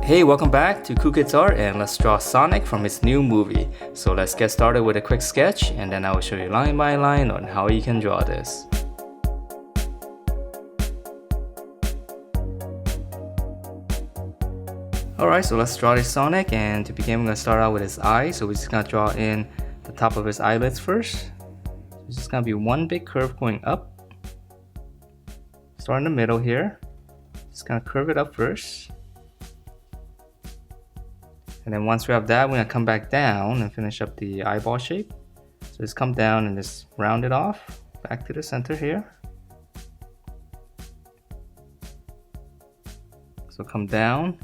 Hey, welcome back to Cool Kids Art, and let's draw Sonic from his new movie. So let's get started with a quick sketch, and then I will show you line by line on how you can draw this. Alright, so let's draw this Sonic, and to begin we're going to start out with his eye. So we're just going to draw in the top of his eyelids first. It's just going to be one big curve going up. Start in the middle here. Just going to curve it up first. And then once we have that, we're going to come back down and finish up the eyeball shape. So just come down and just round it off back to the center here. So come down,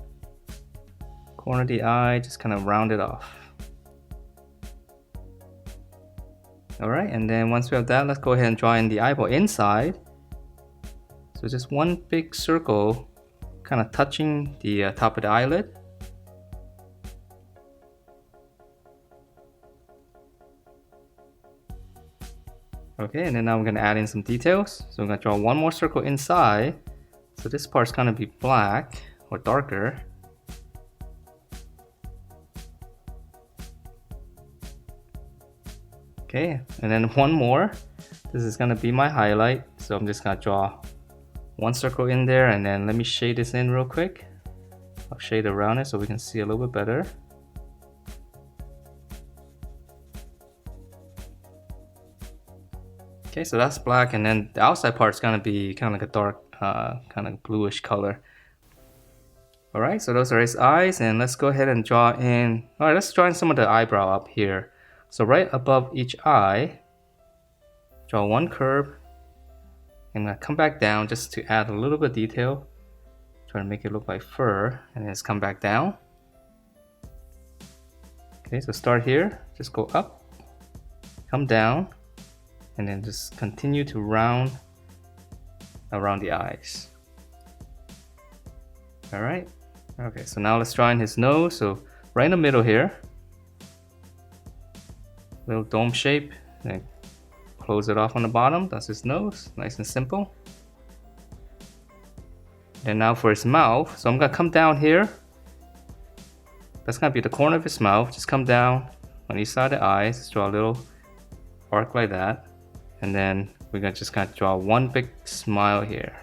corner of the eye, just kind of round it off. Alright, and then once we have that, let's go ahead and draw in the eyeball inside. So just one big circle kind of touching the top of the eyelid. Okay, and then now we're going to add in some details. So we're going to draw one more circle inside. So this part's going to be black or darker. Okay, and then one more. This is going to be my highlight. So I'm just going to draw one circle in there, and then let me shade this in real quick. I'll shade around it so we can see a little bit better. Okay, so that's black, and then the outside part is gonna be kind of like a dark, kind of bluish color. Alright, so those are his eyes, and let's go ahead and draw in. Alright, let's draw in some of the eyebrow up here. So right above each eye, draw one curve, and I'm gonna come back down just to add a little bit of detail. Try to make it look like fur, and then just come back down. Okay, so start here, just go up, come down, and then just continue to round around the eyes. Alright, okay, so now let's draw in his nose. So right in the middle here, little dome shape, and close it off on the bottom. That's his nose, nice and simple. And now for his mouth, so I'm gonna come down here. That's gonna be the corner of his mouth. Just come down on each side of the eyes, just draw a little arc like that. And then we're gonna just kind of draw one big smile here.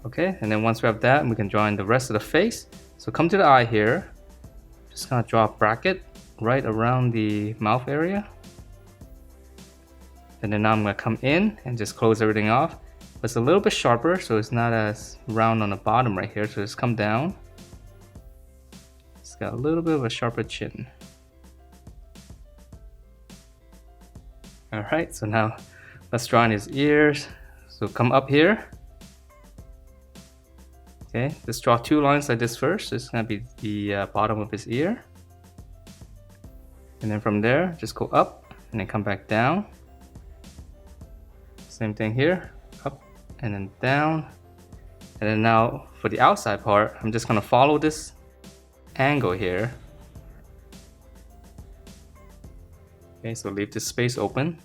Okay, and then once we have that, we can draw in the rest of the face. So come to the eye here, just kind of draw a bracket right around the mouth area. And then now I'm gonna come in and just close everything off. But it's a little bit sharper, so it's not as round on the bottom right here. So just come down. Got a little bit of a sharper chin. Alright, so now let's draw in his ears. So come up here. Okay, just draw two lines like this first. This is going to be the bottom of his ear. And then from there, just go up and then come back down. Same thing here, up and then down. And then now for the outside part, I'm just going to follow this angle here. Okay, so leave this space open.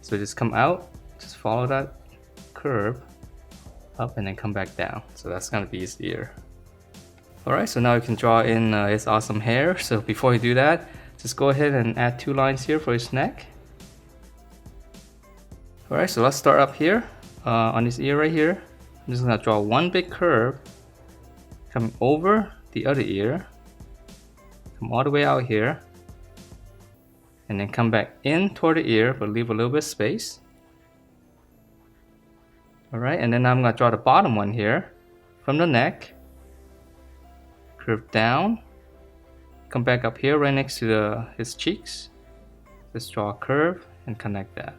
So just come out, just follow that curve up and then come back down. So that's gonna be his ear. Alright, so now you can draw in his awesome hair. So before you do that, just go ahead and add two lines here for his neck. Alright, so let's start up here on his ear right here. I'm just gonna draw one big curve coming over the other ear. Come all the way out here, and then come back in toward the ear, but leave a little bit of space. Alright, and then I'm going to draw the bottom one here from the neck, curve down, come back up here right next to his cheeks. Just draw a curve and connect that.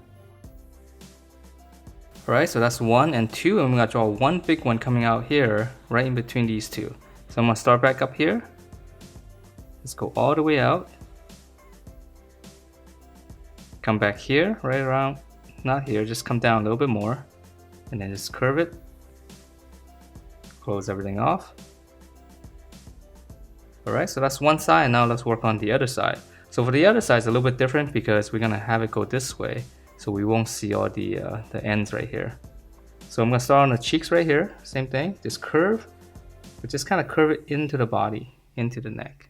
Alright, so that's 1 and 2, and I'm going to draw one big one coming out here right in between these two. So I'm going to start back up here. Let's go all the way out. Come back here, right around, not here, just come down a little bit more. And then just curve it. Close everything off. Alright, so that's one side, and now let's work on the other side. So for the other side, it's a little bit different because we're gonna have it go this way. So we won't see all the ends right here. So I'm gonna start on the cheeks right here. Same thing, just curve, but just kind of curve it into the body, into the neck.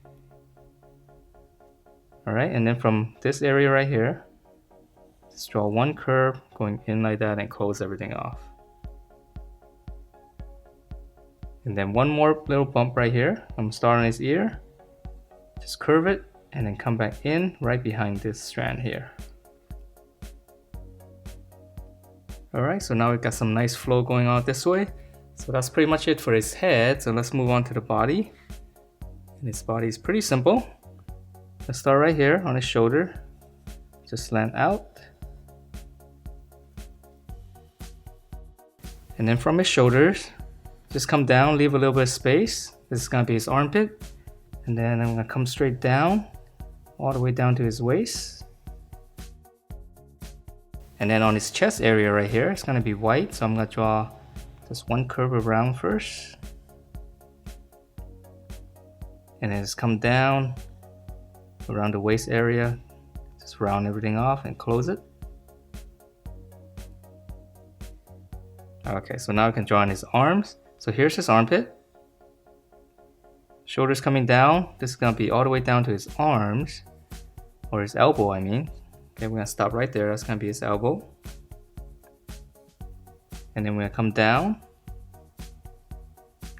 All right, and then from this area right here, just draw one curve going in like that and close everything off. And then one more little bump right here. I'm gonna start on his ear, just curve it, and then come back in right behind this strand here. Alright, so now we've got some nice flow going on this way. So that's pretty much it for his head. So let's move on to the body. And his body is pretty simple. Let's start right here on his shoulder. Just slant out. And then from his shoulders, just come down, leave a little bit of space. This is gonna be his armpit. And then I'm gonna come straight down, all the way down to his waist. And then on his chest area right here, it's gonna be white. So I'm gonna draw just one curve around first. And then just come down around the waist area. Just round everything off and close it. Okay, so now I can draw in his arms. So here's his armpit. Shoulders coming down. This is gonna be all the way down to his arms, or his elbow, I mean. Okay, we're gonna stop right there. That's gonna be his elbow. And then we're gonna come down.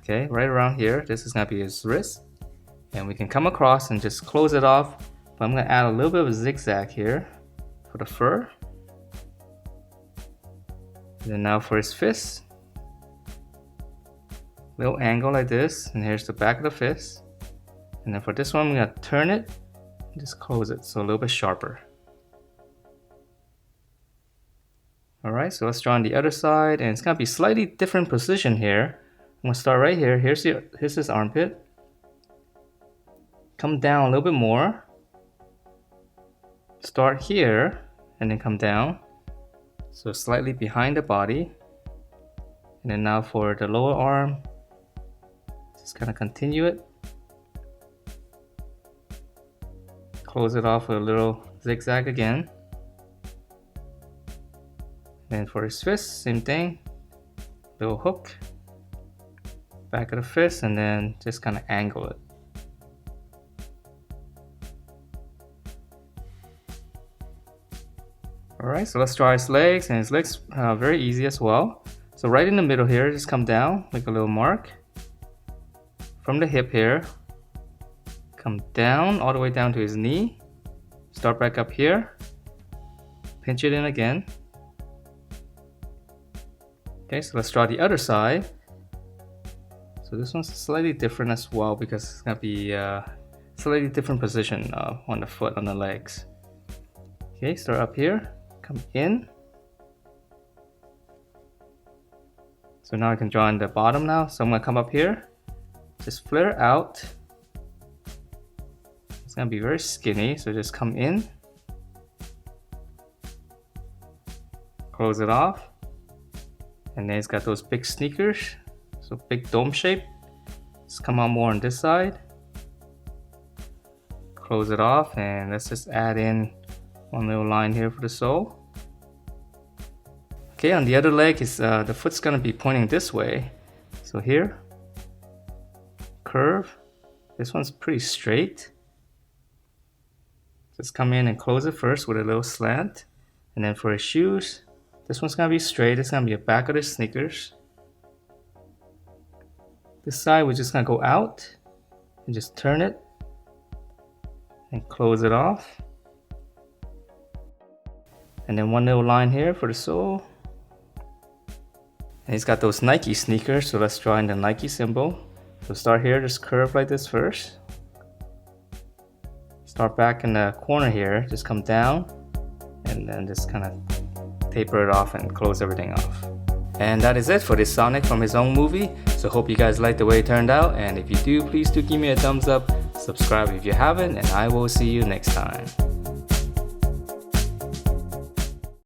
Okay, right around here. This is gonna be his wrist. And we can come across and just close it off. But I'm gonna add a little bit of a zigzag here for the fur. And then now for his fist. Little angle like this, and here's the back of the fist. And then for this one, I'm gonna turn it and just close it, so a little bit sharper. Alright, so let's draw on the other side, and it's gonna be slightly different position here. I'm gonna start right here. Here's his armpit. Come down a little bit more. Start here, and then come down. So slightly behind the body. And then now for the lower arm, just kind of continue it. Close it off with a little zigzag again. Then for his fist, same thing. Little hook. Back of the fist, and then just kind of angle it. Alright, so let's draw his legs, and his legs very easy as well. So right in the middle here, just come down, make a little mark. From the hip here, come down all the way down to his knee. Start back up here. Pinch it in again. Okay, so let's draw the other side. So this one's slightly different as well because it's gonna be slightly different position on the foot, on the legs. Okay, start up here, come in. So now I can draw in the bottom now. So I'm gonna come up here, just flare out. It's gonna be very skinny, so just come in. Close it off. And then it's got those big sneakers, so big dome shape. Just come out more on this side. Close it off, and let's just add in one little line here for the sole. Okay, on the other leg, is the foot's gonna be pointing this way. So here, curve. This one's pretty straight. Just come in and close it first with a little slant. And then for his shoes, this one's gonna be straight. It's gonna be the back of the sneakers. This side, we're just gonna go out and just turn it and close it off. And then one little line here for the sole. And he's got those Nike sneakers, so let's draw in the Nike symbol. So start here, just curve like this first. Start back in the corner here, just come down, and then just kind of taper it off and close everything off. And that is it for this Sonic from his own movie. So hope you guys liked the way it turned out, and if you do, please do give me a thumbs up, subscribe if you haven't, and I will see you next time.